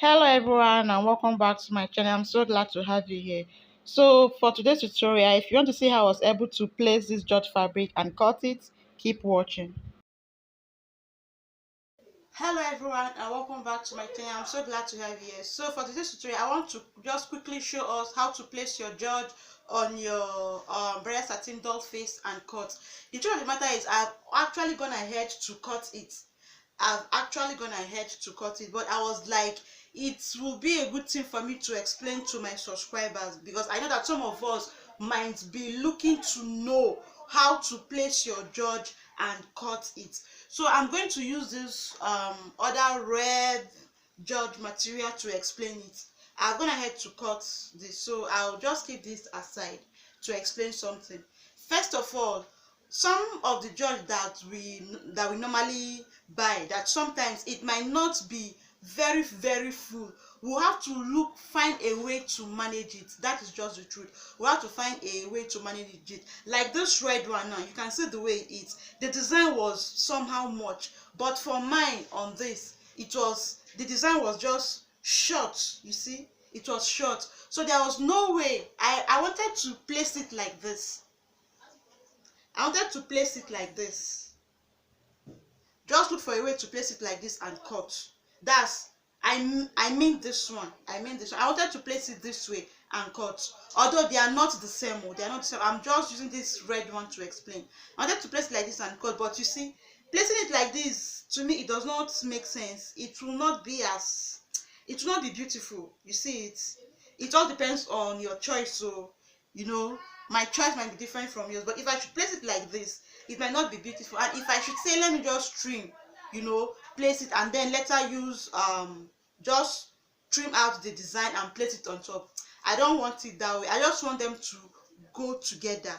Hello everyone and welcome back to my channel. I'm so glad to have you here. So for today's tutorial, if you want to see how I was able to place this George fabric and cut it, keep watching. Hello everyone and welcome back to my channel. I'm so glad to have you here. So for today's tutorial, I want to just quickly show us how to place your George on your braided satin doll face and cut. The truth of the matter is I've actually gone ahead to cut it. But I was like, it will be a good thing for me to explain to my subscribers, because I know that some of us might be looking to know how to place your George and cut it. So I'm going to use this other red George material to explain it. I've gone ahead to cut this, so I'll just keep this aside to explain something. First of all, some of the George that we normally buy, that sometimes it might not be very full, we'll have to find a way to manage it. That is just the truth. We have to find a way to manage it. Like this red one now, you can see the way the design was somehow much, but for mine on this, the design was just short. You see, it was short, so there was no way. I wanted to place it like this. Just look for a way to place it like this and cut. That's I mean this one. I wanted to place it this way and cut. Although they are not the same. They are not the same. I'm just using this red one to explain. I wanted to place it like this and cut, but you see, placing it like this, to me, it does not make sense. It will not be beautiful. You see, it all depends on your choice. So, my choice might be different from yours. But if I should place it like this, it might not be beautiful. And if I should say, let me just trim, place it and then later use just trim out the design and place it on top, I don't want it that way. I just want them to go together.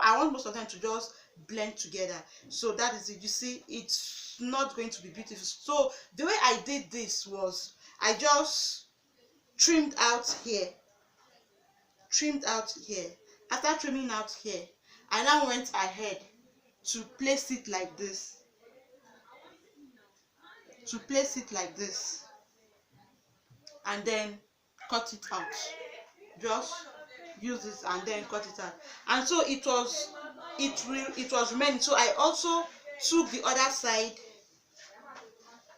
I want most of them to just blend together. So that is it. You see, it's not going to be beautiful. So the way I did this was, I just trimmed out here. After trimming out here, I now went ahead to place it like this. And then cut it out. Just use this and then cut it out. And so it was remaining. So I also took the other side,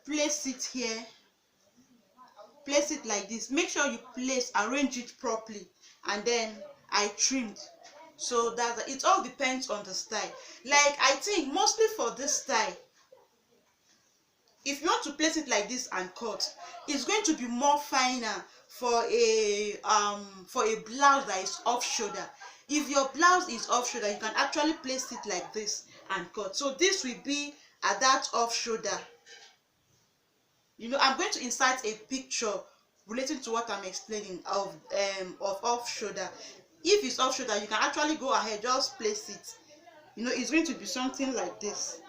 place it here, place it like this. Make sure you arrange it properly, and then I trimmed. So that it all depends on the style. Like, I think mostly for this style, if you want to place it like this and cut, it's going to be more finer for a blouse that is off shoulder. If your blouse is off shoulder, you can actually place it like this and cut. So this will be at that off shoulder. I'm going to insert a picture relating to what I'm explaining of off shoulder. If it's off shoulder, you can actually go ahead, just place it. It's going to be something like this.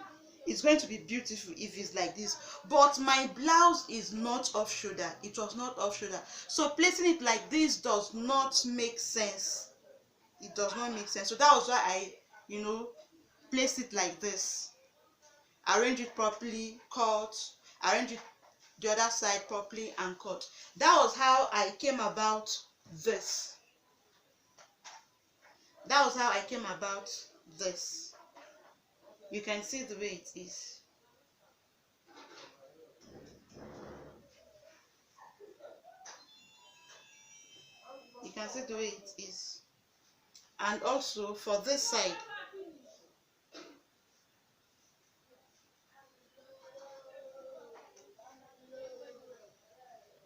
It's going to be beautiful if it's like this. But my blouse is not off shoulder. It was not off shoulder. So placing it like this does not make sense. It does not make sense. So that was why I, placed it like this. Arrange it properly, cut, arrange it the other side properly and cut. That was how I came about this. You can see the way it is. You can see the way it is. And also for this side,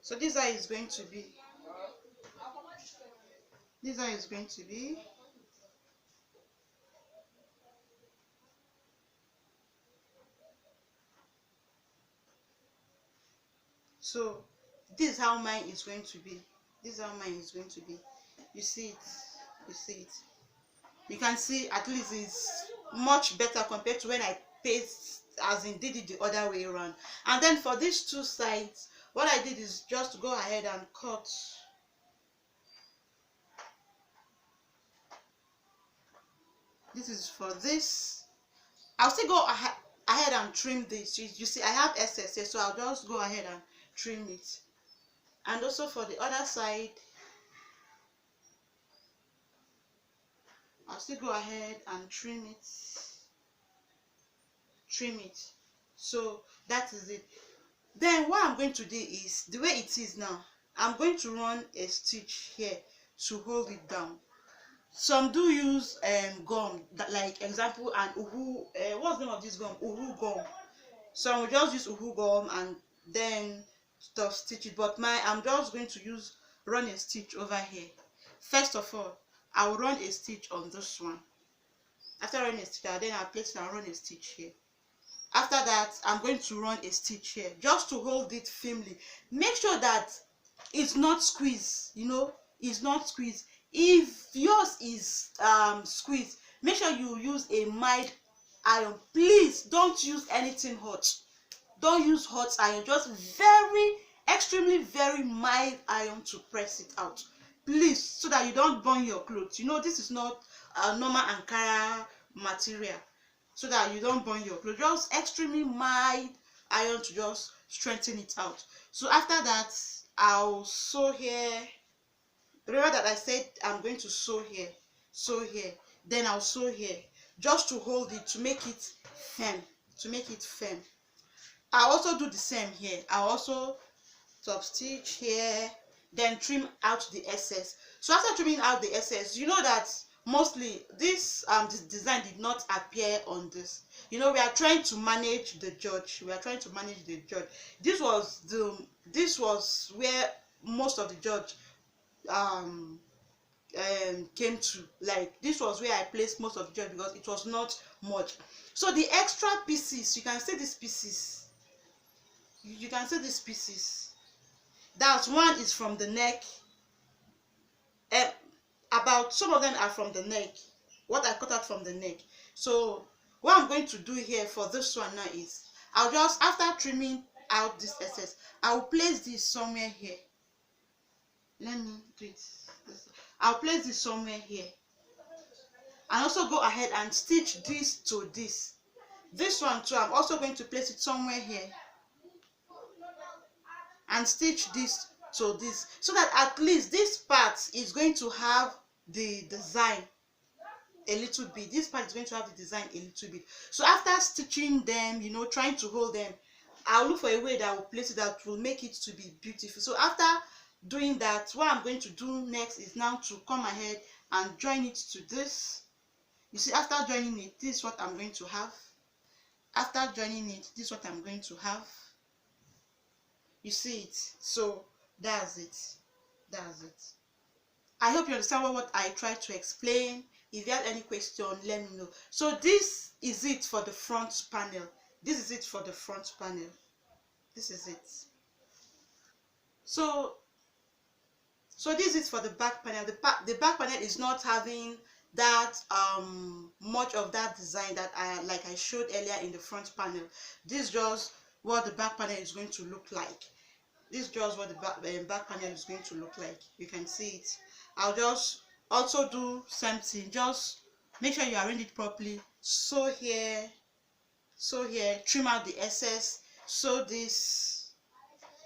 so this is how it's going to be. So this is how mine is going to be. You see it. You can see at least it's much better compared to when I did it the other way around. And then for these two sides, what I did is just go ahead and cut. This is for this. I'll still go ahead and trim this. You see, I have excess here, so I'll just go ahead and trim it. And also for the other side, I'll still go ahead and trim it. So that is it. Then what I'm going to do is, the way it is now, I'm going to run a stitch here to hold it down. Some do use gum, that, like example, and uhu, what's the name of this gum? Uhu gum. Some will just use uhu gum and then stuff stitch it, but I'm just going to run a stitch over here. First of all, I will run a stitch on this one. After running a stitch, then I'll place it and run a stitch here. After that, I'm going to run a stitch here just to hold it firmly. Make sure that it's not squeezed, it's not squeezed. If yours is squeezed, make sure you use a mild iron. Please don't use anything hot. Don't use hot iron, just extremely very mild iron to press it out, please, so that you don't burn your clothes. This is not a normal Ankara material, so that you don't burn your clothes. Just extremely mild iron to just strengthen it out. So after that, I'll sew here. Remember that I said I'm going to sew here, then I'll sew here just to hold it, to make it firm. I'll also do the same here. I'll also top stitch here, then trim out the excess. So after trimming out the excess, you know that mostly this design did not appear on this. We are trying to manage the judge. This was where most of the judge came to. Like, this was where I placed most of the judge because it was not much. So the extra pieces, you can see these pieces. That one is from the neck. About some of them are from the neck, what I cut out from the neck. So what I'm going to do here for this one now is, I'll just, after trimming out this excess, I'll place this somewhere here. Let me do it. I'll place this somewhere here, and also go ahead and stitch this to this. This one too, I'm also going to place it somewhere here and stitch this to this, so that at least this part is going to have the design a little bit. So after stitching them, trying to hold them, I'll look for a way that will place it that will make it to be beautiful. So after doing that, what I'm going to do next is now to come ahead and join it to this. You see, after joining it, this is what I'm going to have. You see it? So that's it. I hope you understand what I tried to explain. If you have any question, let me know. So this is it for the front panel. This is it. So this is for the back panel. The back panel is not having that much of that design that I showed earlier in the front panel. This is just what the back panel is going to look like. Back panel is going to look like. You can see it. I'll just also do something. Just make sure you arrange it properly. Sew here, trim out the excess, sew this,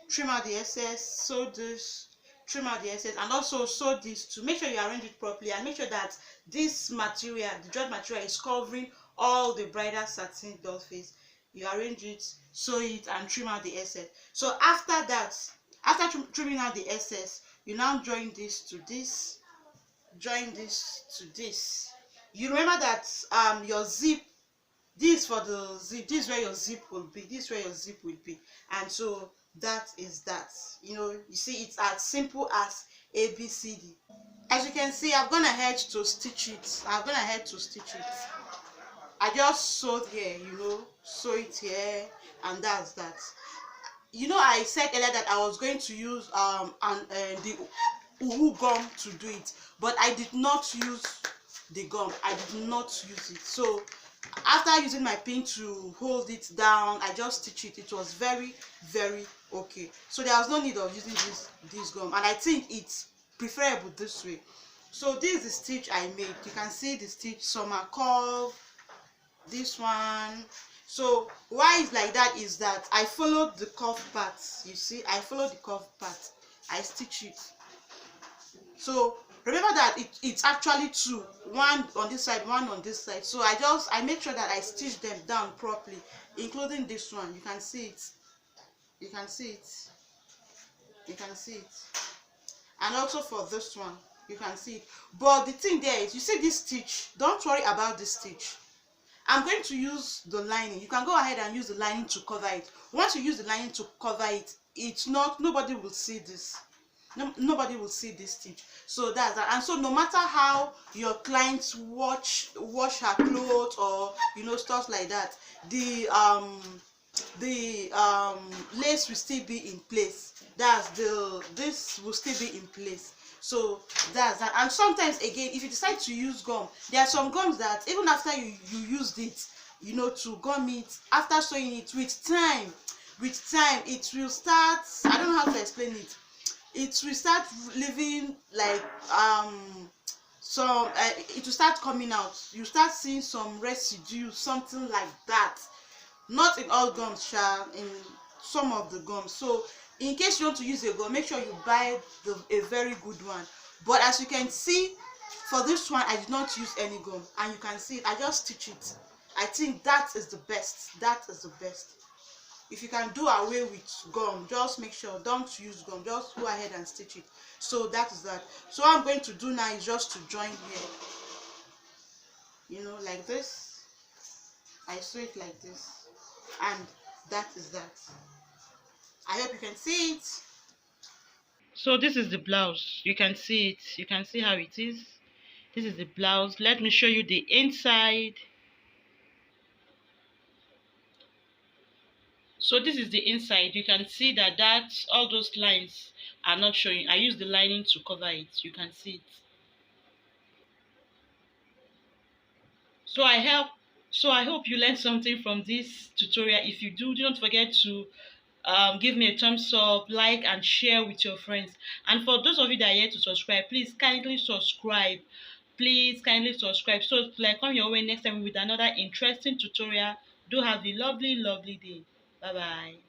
trim out the excess, sew this, trim out the excess, and also sew this to make sure you arrange it properly, and make sure that this material, the judge material, is covering all the bridal satin doll face. You arrange it, sew it, and trim out the excess. So after that, after trimming out the excess, you now join this to this, You remember that your zip, this for the zip, this is where your zip will be, and so that is that. You see, it's as simple as ABCD. As you can see, I've gone ahead to stitch it. I just sewed here, sew it here, and that's that. I said earlier that I was going to use the uhu gum to do it, but I did not use the gum. So after using my pin to hold it down, I just stitched it. It was very, very okay. So there was no need of using this gum, and I think it's preferable this way. So this is the stitch I made. You can see the stitch, summer curve, this one. So why it's like that is that I followed the curve part. You see, I followed the curve part. I stitch it. So remember that it's actually two, one on this side, one on this side. So I make sure that I stitch them down properly, including this one. You can see it. You can see it. You can see it. And also for this one, you can see it. But the thing there is, you see this stitch, don't worry about this stitch. I'm going to use the lining. You can go ahead and use the lining to cover it. Once you use the lining to cover it, it's not, nobody will see this. No, nobody will see this stitch. So that's that. And so no matter how your clients wash her clothes, or stuff like that, the lace will still be in place. This will still be in place. So that's that. And sometimes again, if you decide to use gum, there are some gums that even after you used it, to gum it, after sewing it, with time it will start, I don't know how to explain it, it will start leaving like some it will start coming out. You start seeing some residue, something like that. Not in all gums, in some of the gums. So in case you want to use a gum, make sure you buy a very good one. But as you can see, for this one I did not use any gum, and you can see it, I just stitch it. I think that is the best. That is the best. If you can do away with gum, just make sure don't use gum, just go ahead and stitch it. So that is that. So what I'm going to do now is just to join here, like this. I sew it like this, and that is that. I hope you can see it. So this is the blouse. You can see it. You can see how it is. This is the blouse. Let me show you the inside. So this is the inside. You can see that all those lines are not showing. I use the lining to cover it. You can see it. So I hope you learned something from this tutorial. If you do not forget to give me a thumbs up, like, and share with your friends. And for those of you that are here to subscribe, please kindly subscribe. Please kindly subscribe. So like come your way next time with another interesting tutorial. Do have a lovely day. Bye bye.